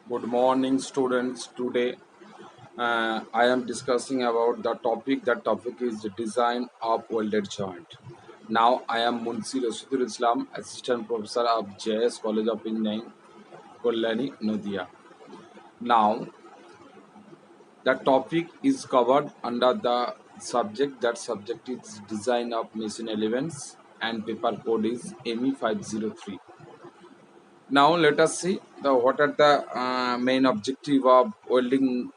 Good morning, students. Today, I am discussing about the topic. The topic is the design of welded joint. Now, I am Munsi Rashidul Islam, Assistant Professor of JS College of Engineering, Kollani, Nadia. Now, the topic is covered under the subject. That subject is design of machine elements, and paper code is ME503. Now let us see what are the main objective of welding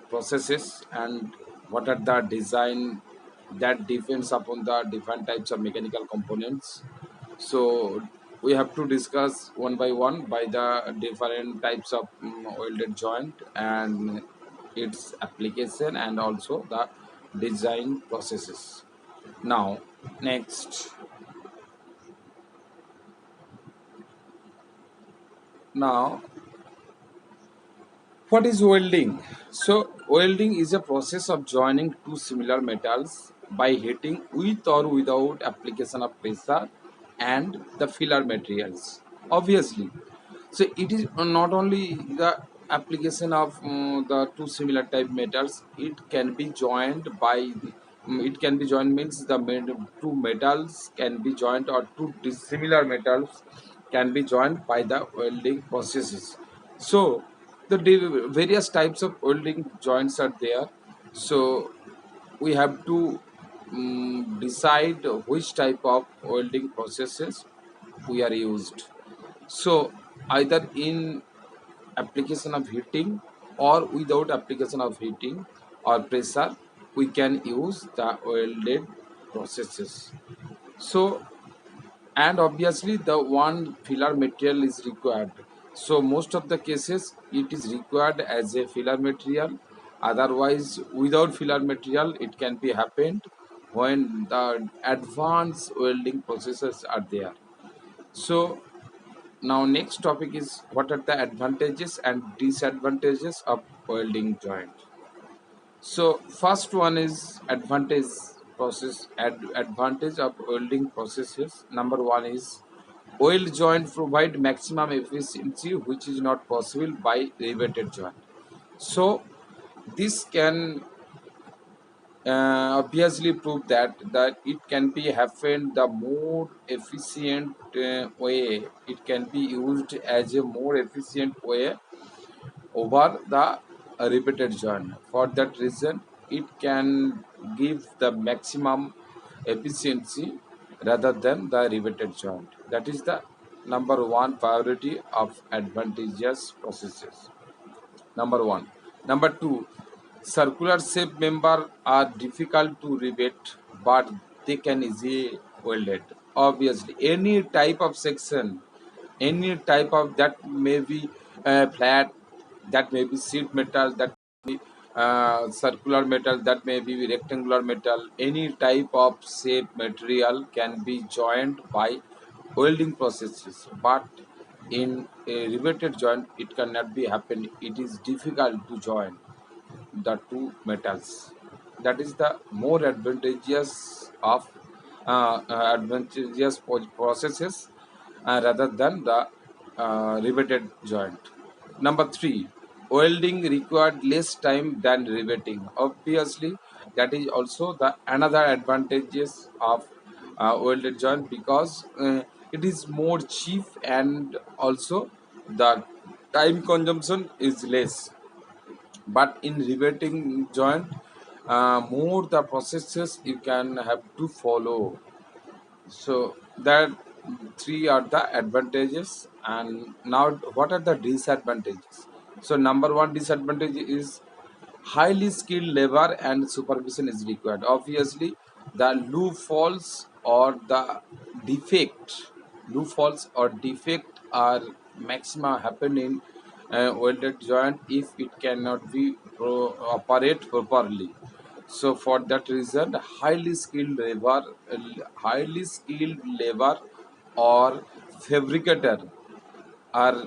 processes and what are the design that depends upon the different types of mechanical components. So we have to discuss one by the different types of welded joint and its application and also the design processes. Now next. Now what is welding? So, welding is a process of joining two similar metals by heating with or without application of pressure and the filler materials. Obviously, so it is not only the application of the two similar type metals. It can be joined by it can be joined means the two metals can be joined or two dissimilar metals can be joined by the welding processes. So the various types of welding joints are there. So we have to decide which type of welding processes we are used. So either in application of heating or without application of heating or pressure, we can use the welded processes. So and obviously the one filler material is required. So most of the cases it is required as a filler material. Otherwise, without filler material, it can be happened when the advanced welding processes are there. So now next topic is what are the advantages and disadvantages of welding joint. So first one is advantage of welding processes. Number one is weld joint provide maximum efficiency which is not possible by riveted joint. So this can obviously prove that it can be happen the more efficient way. It can be used as a more efficient way over the repeated joint. For that reason, it can give the maximum efficiency rather than the riveted joint. That is the number one priority of advantageous processes. Number one. Number two, circular shape member are difficult to rivet, but they can easily welded. Obviously, any type of section, any type of that may be flat, that may be sheet metal, that may be circular metal, that may be rectangular metal. Any type of shape material can be joined by welding processes, but in a riveted joint it cannot be happen. It is difficult to join the two metals. That is the more advantageous of processes rather than the riveted joint. Number three, welding required less time than riveting. Obviously, that is also the another advantages of welded joint because it is more cheap and also the time consumption is less. But in riveting joint, more the processes you can have to follow. So that three are the advantages. And now what are the disadvantages? So number one disadvantage is highly skilled labor and supervision is required. Obviously, the loopholes or the defect, loopholes or defect are maxima happen in welded joint if it cannot be operate properly. So for that reason, highly skilled labor or fabricator are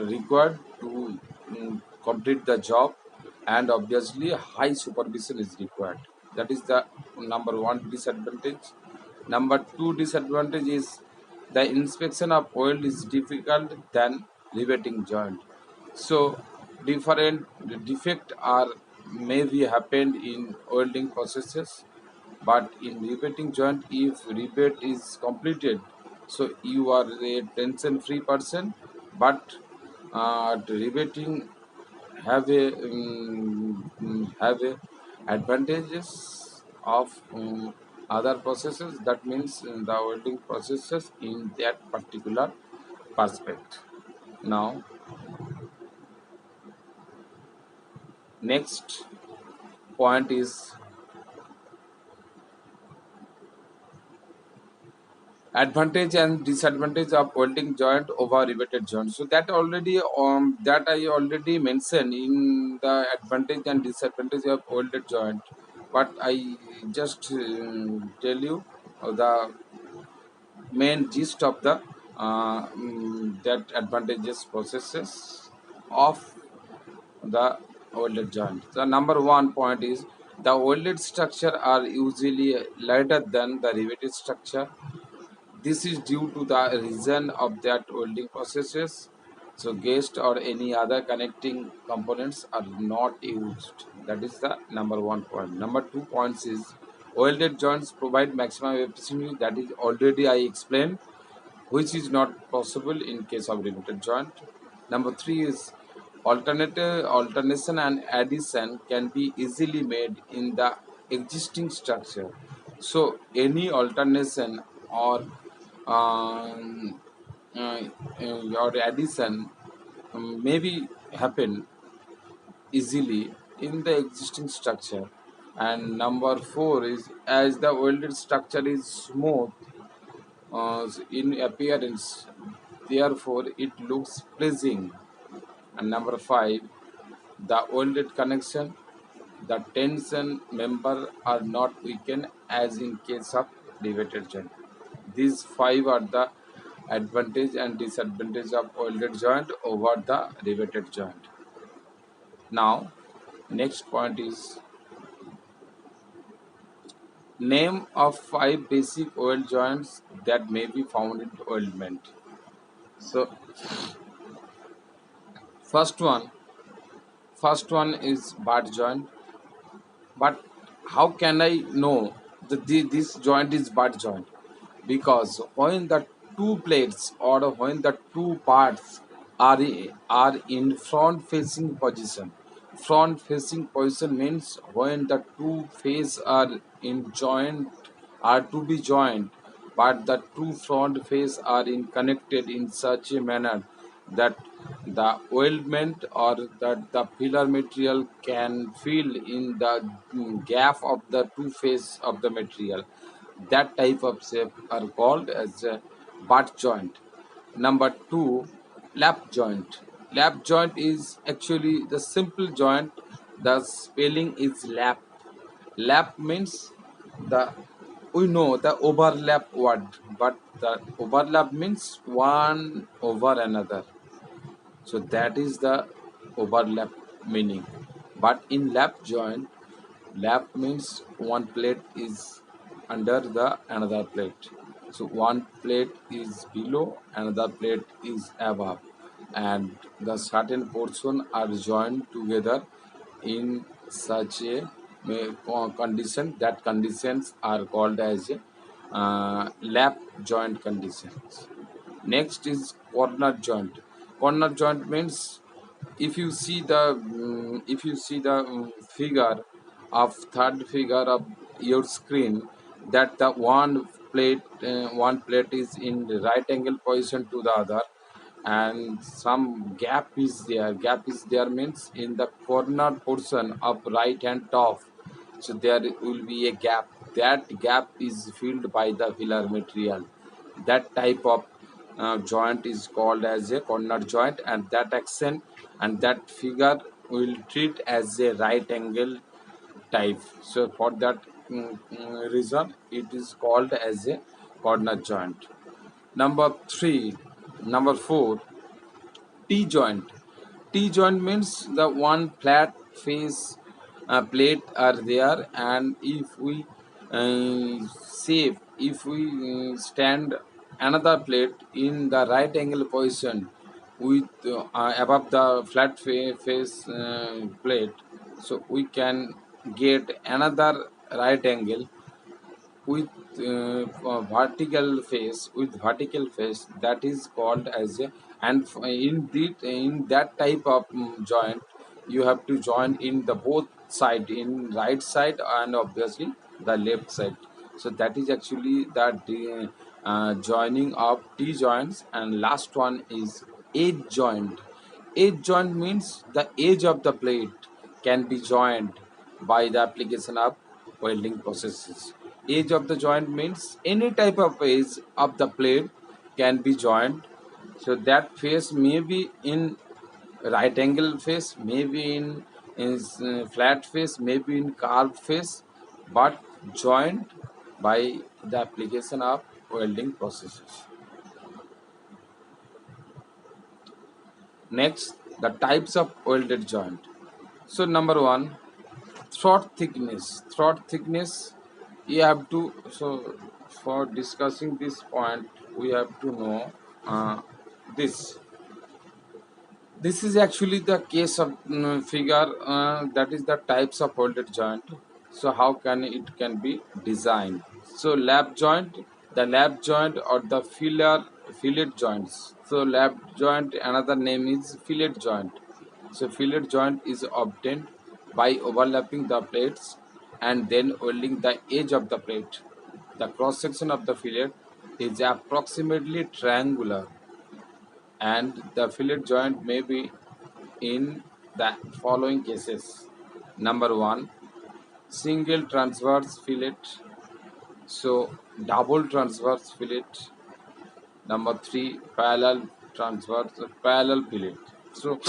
required to complete the job, and obviously high supervision is required. That is the number one disadvantage. Number two disadvantage is the inspection of oil is difficult than riveting joint. So different defect are may be happened in welding processes, but in riveting joint, if rivet is completed, so you are a tension free person. But the riveting have a advantages of other processes. That means the welding processes in that particular perspective. Now, next point is advantage and disadvantage of welding joint over riveted joint. So that I already mentioned in the advantage and disadvantage of welded joint, but I just tell you the main gist of the that advantages processes of the welded joint. The number one point is the welded structure are usually lighter than the riveted structure. This is due to the reason of that welding processes. So guest or any other connecting components are not used. That is the number one point. Number 2 points is welded joints provide maximum efficiency. That is already I explained, which is not possible in case of riveted joint. Number three is alternation and addition can be easily made in the existing structure. So any alternation or um, uh, or addition maybe happen easily in the existing structure. And number four is as the welded structure is smooth in appearance, therefore it looks pleasing. And number five, the welded connection, the tension member are not weakened as in case of riveted joint. These five are the advantage and disadvantage of welded joint over the riveted joint. Now, next point is name of five basic weld joints that may be found in weldment. So, first one, first one is butt joint. But how can I know that this joint is butt joint? Because when the two plates or when the two parts are in front facing position. Front facing position means when the two faces are in joint, are to be joined, but the two front faces are in connected in such a manner that the weldment or that the pillar material can fill in the gap of the two faces of the material. That type of shape are called as a butt joint. Number two, lap joint. Lap joint is actually the simple joint. The spelling is lap. Lap means the we know the overlap word, but the overlap means one over another. So that is the overlap meaning. But in lap joint, lap means one plate is under the another plate. So one plate is below, another plate is above, and the certain portion are joined together in such a condition. That conditions are called as lap joint conditions. Next is corner joint. Corner joint means if you see the figure of third figure of your screen, that the one plate is in the right angle position to the other, and some gap is there means in the corner portion of right hand top. So there will be a gap. That gap is filled by the filler material. That type of joint is called as a corner joint, and that action and that figure will treat as a right angle type. So for that reason it is called as a corner joint. Number three, number four, T joint. T joint means the one flat face plate are there, and if we if we stand another plate in the right angle position, with above the flat face plate, so we can get another right angle with vertical face, that is called as a, and in that type of joint, you have to join in the both side, in right side and obviously the left side. So that is actually the joining of T joints. And last one is edge joint. Edge joint means the edge of the plate can be joined by the application of welding processes. Edge of the joint means any type of edge of the plate can be joined. So that face may be in right angle face, maybe in flat face, maybe in curved face, but joined by the application of welding processes. Next, the types of welded joint. So number one, throat thickness. Throat thickness, you have to, so for discussing this point, we have to know this. This is actually the case of figure, that is the types of welded joint. So how can it can be designed? So lap joint, the lap joint or the fillet joints. So lap joint, another name is fillet joint. So fillet joint is obtained by overlapping the plates and then welding the edge of the plate. The cross section of the fillet is approximately triangular, and the fillet joint may be in the following cases. Number one, single transverse fillet. So double transverse fillet. Number three, parallel fillet. So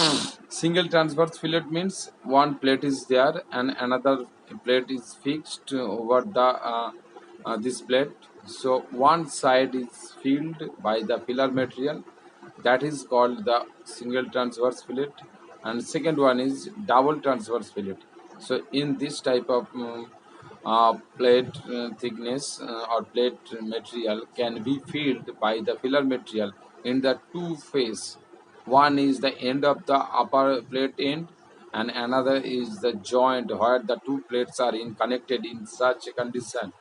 single transverse fillet means one plate is there and another plate is fixed over the this plate. So one side is filled by the filler material, that is called the single transverse fillet, and second one is double transverse fillet. So in this type of plate thickness or plate material can be filled by the filler material in the two phase. One is the end of the upper plate end, and another is the joint where the two plates are in connected in such a condition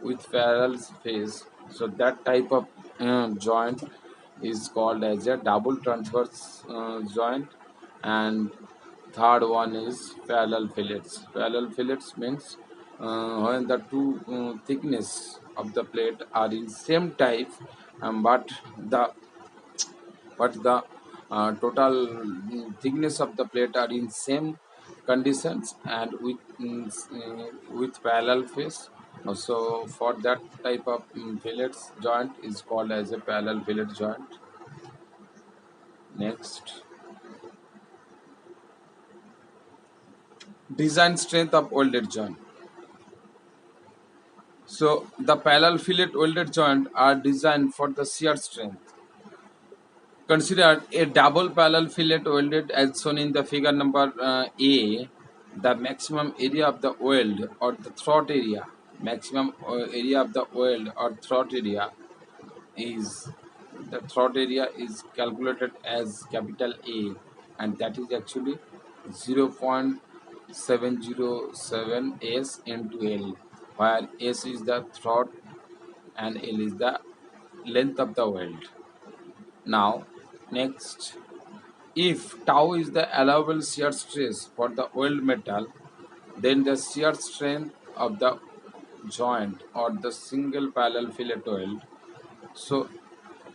with parallel phase. So that type of joint is called as a double transverse joint. And third one is parallel fillets. Parallel fillets means when the two thickness of the plate are in same type, but the total thickness of the plate are in same conditions and with parallel face. So for that type of fillets joint is called as a parallel fillet joint. Next, design strength of welded joint. So the parallel fillet welded joint are designed for the shear strength. Consider a double parallel fillet welded as shown in the figure number A. The maximum area of the weld or the throat area, maximum area of the weld or throat area is, the throat area is calculated as capital A, and that is actually 0.707 S into L, where S is the throat and L is the length of the weld. Now, next, if tau is the allowable shear stress for the weld metal, then the shear strength of the joint or the single parallel fillet weld, so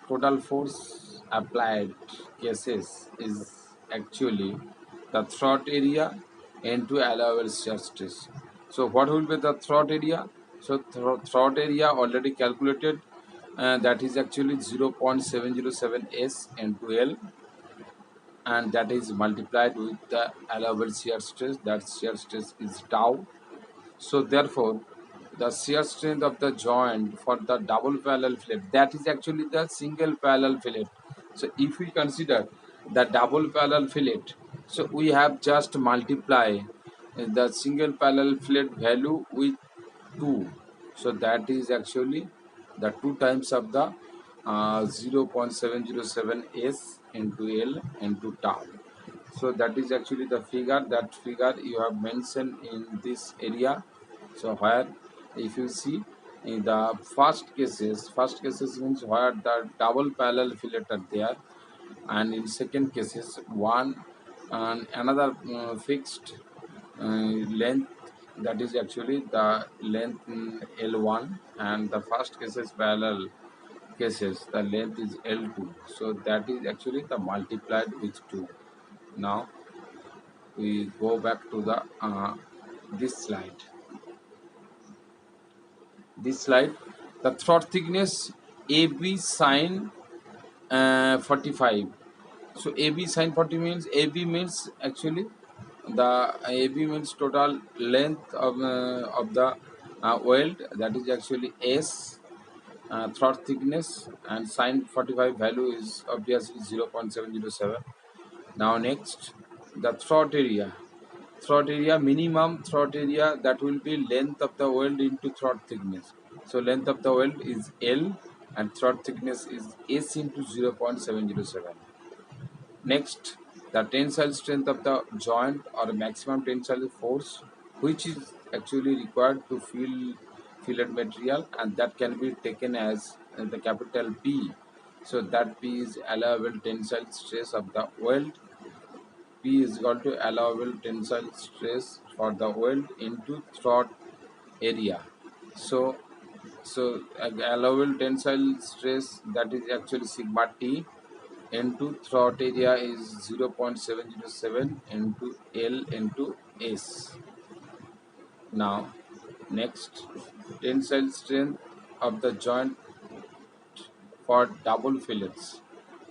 total force applied cases is actually the throat area into allowable shear stress. So what will be the throat area? So throat area already calculated, that is actually 0.707 S into L, and that is multiplied with the allowable shear stress. That shear stress is tau. So therefore, the shear strength of the joint for the double parallel fillet, that is actually the single parallel fillet. So if we consider the double parallel fillet, so we have just multiply the single parallel fillet value with 2. So that is actually the 2 times of the 0.707 s into L into tau. So that is actually the figure. That figure you have mentioned in this area. So where if you see in the first cases means where the double parallel fillet are there, and in second cases one and another fixed length, that is actually the length L1, and the first cases parallel cases the length is L2, so that is actually the multiplied with 2. Now we go back to the this slide. The throat thickness AB sine 45. So AB sine 40 means actually the AB means total length of the weld, that is actually S, throat thickness, and sine 45 value is obviously 0.707. Now next, the throat area. Minimum throat area, that will be length of the weld into throat thickness. So length of the weld is L and throat thickness is S into 0.707. Next, the tensile strength of the joint or maximum tensile force which is actually required to fillet material, and that can be taken as the capital P. So that P is allowable tensile stress of the weld. P is equal to allowable tensile stress for the weld into throat area. So allowable tensile stress, that is actually sigma T into throat area is 0.707 into L into S. Now next, tensile strength of the joint for double fillets.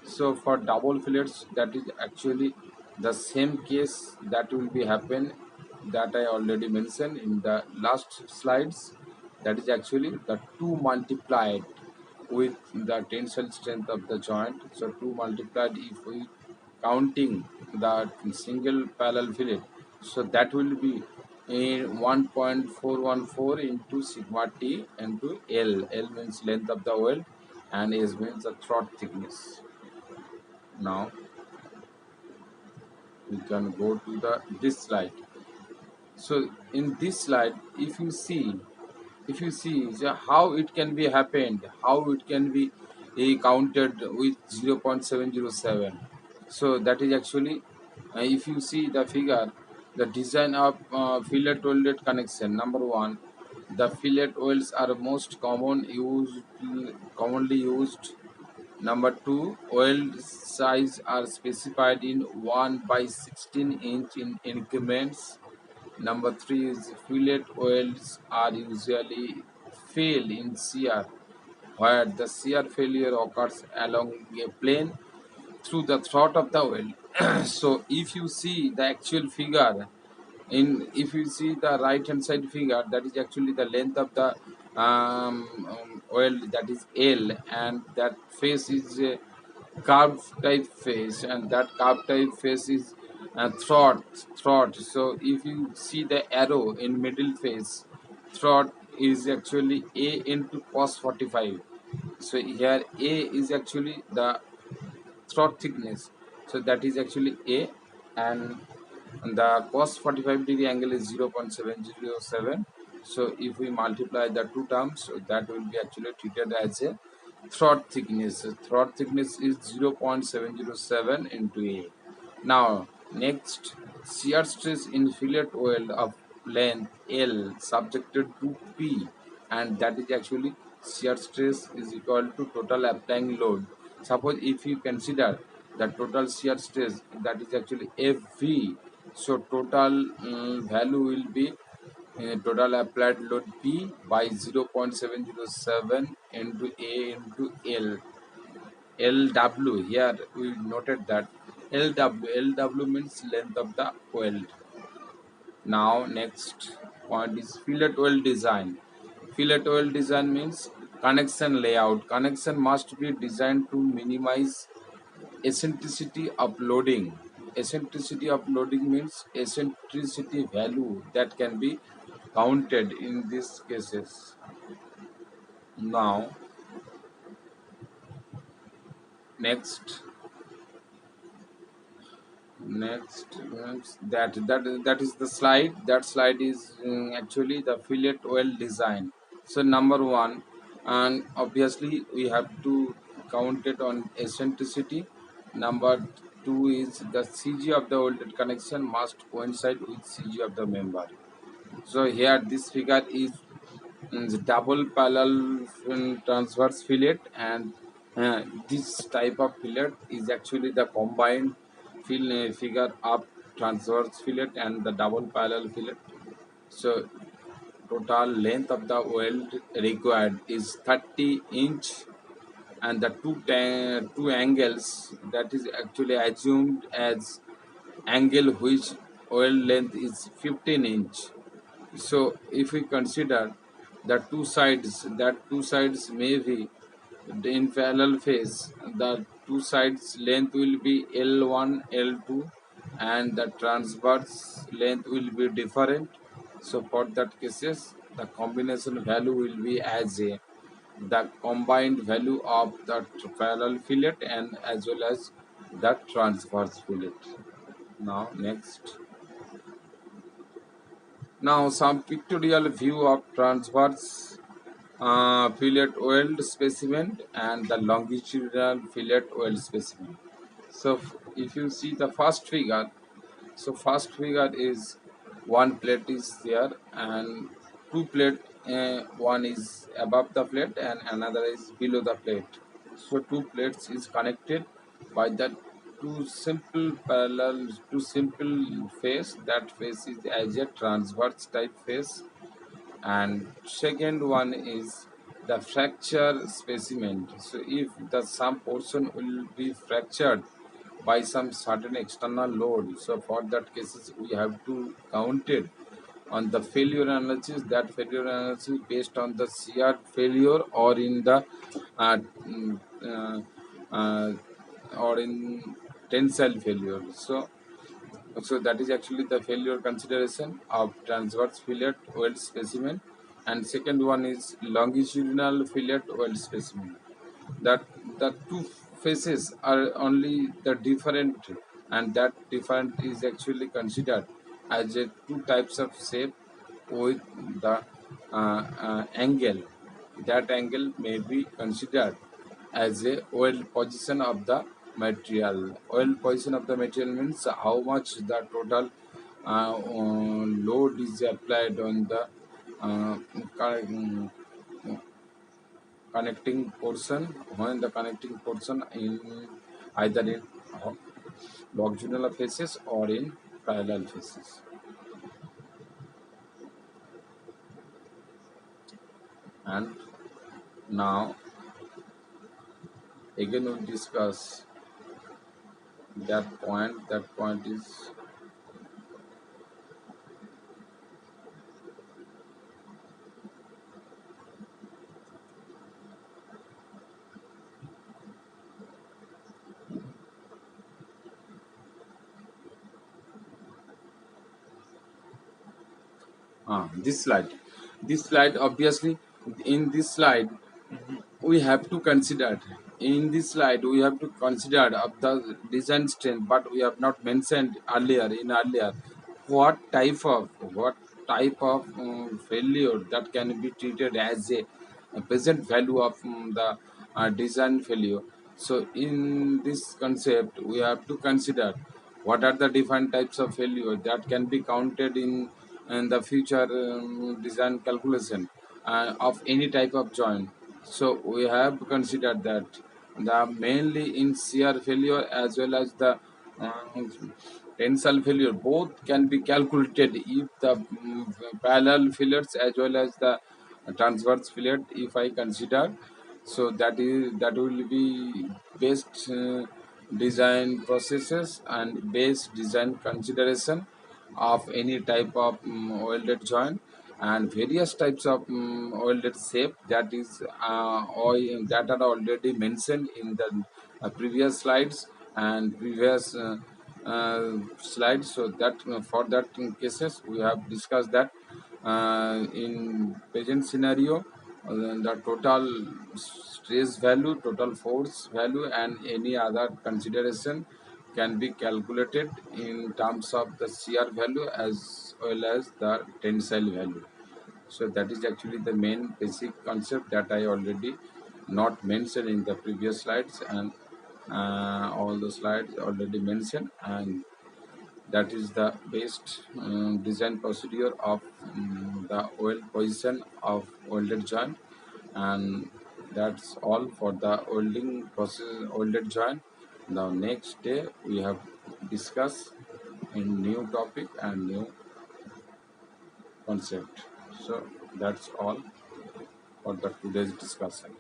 So for double fillets, that is actually the same case that will be happen that I already mentioned in the last slides. That is actually the 2 multiplied with the tensile strength of the joint. So 2 multiplied, if we counting the single parallel fillet, so that will be in 1.414 into sigma T into L. L means length of the weld and S means the throat thickness. Now we can go to the this slide. So in this slide, if you see so how it can be happened, how it can be counted with 0.707. So that is actually if you see the figure, the design of fillet welded connection. Number one, the fillet welds are most commonly used. Number two, weld size are specified in 1 by 16-inch in increments. Number three is fillet welds are usually fail in shear, where the shear failure occurs along a plane through the throat of the weld. So if you see the actual figure, if you see the right hand side figure, that is actually the length of the weld, that is L, and that face is a curved type face, and that curved type face is throat. So if you see the arrow in middle face, throat is actually A into cos 45. So here A is actually the throat thickness, so that is actually A, and the cos 45-degree angle is 0.707. So if we multiply the two terms, so that will be actually treated as a throat thickness. Throat thickness is 0.707 into A. Now next, shear stress in fillet weld of length L subjected to P, and that is actually shear stress is equal to total applying load. Suppose if you consider the total shear stress, that is actually FV, so total value will be total applied load P by 0.707 into A into L. LW, here we noted that LW means length of the weld. Now next point is fillet weld design. Fillet weld design means connection layout. Connection must be designed to minimize eccentricity of loading. Eccentricity of loading means eccentricity value that can be counted in these cases. Now Next, that is the slide. That slide is actually the fillet well design. So number one, and obviously we have to count it on eccentricity. Number two is the CG of the welded connection must coincide with CG of the member. So here this figure is the double parallel transverse fillet, and this type of fillet is actually the combined figure of transverse fillet and the double parallel fillet. So total length of the weld required is 30 inch, and the two angles that is actually assumed as angle which weld length is 15 inch. So if we consider the two sides may be in parallel phase, the two sides length will be L1, L2, and the transverse length will be different. So for that cases, the combination value will be as a the combined value of the parallel fillet and as well as the transverse fillet. Now next. Now some pictorial view of transverse fillet weld specimen and the longitudinal fillet weld specimen. So if you see the first figure, so first figure is one plate is there and two plate, one is above the plate and another is below the plate. So two plates is connected by the two simple face. That face is as a transverse type face, and second one is the fracture specimen. So if the some portion will be fractured by some certain external load, so for that cases we have to count it on the failure analysis. That failure analysis based on the shear failure or in the uh, mm, uh, uh, or in tensile failure. So that is actually the failure consideration of transverse fillet weld specimen, and second one is longitudinal fillet weld specimen. That the two faces are only the different, and that different is actually considered as a two types of shape with the angle. That angle may be considered as a oil position of the material. Oil position of the material means how much the total load is applied on the uh, con- connecting portion, when the connecting portion in either in longitudinal faces or in parallel faces. And now again we'll discuss that point. That point is this slide. This slide obviously, in this slide we have to consider, in this slide we have to consider of the design strength, but we have not mentioned earlier what type of failure that can be treated as a present value of the design failure. So in this concept we have to consider what are the different types of failure that can be counted in the future design calculation of any type of joint. So we have considered that the mainly in shear failure as well as the uh, tensile failure both can be calculated if the parallel fillets as well as the transverse fillet if I consider. So that will be best design processes and best design consideration of any type of welded joint, and various types of welded shape that is that are already mentioned in the previous slides and previous slides. So that for that cases we have discussed that in present scenario the total stress value, total force value, and any other consideration can be calculated in terms of the shear value as well as the tensile value. So that is actually the main basic concept that I already not mentioned in the previous slides, and all the slides already mentioned, and that is the best design procedure of the weld position of welded joint. And that's all for the welding process welded joint. Now next day we have discussed in new topic and new concept. So that's all for the today's discussion.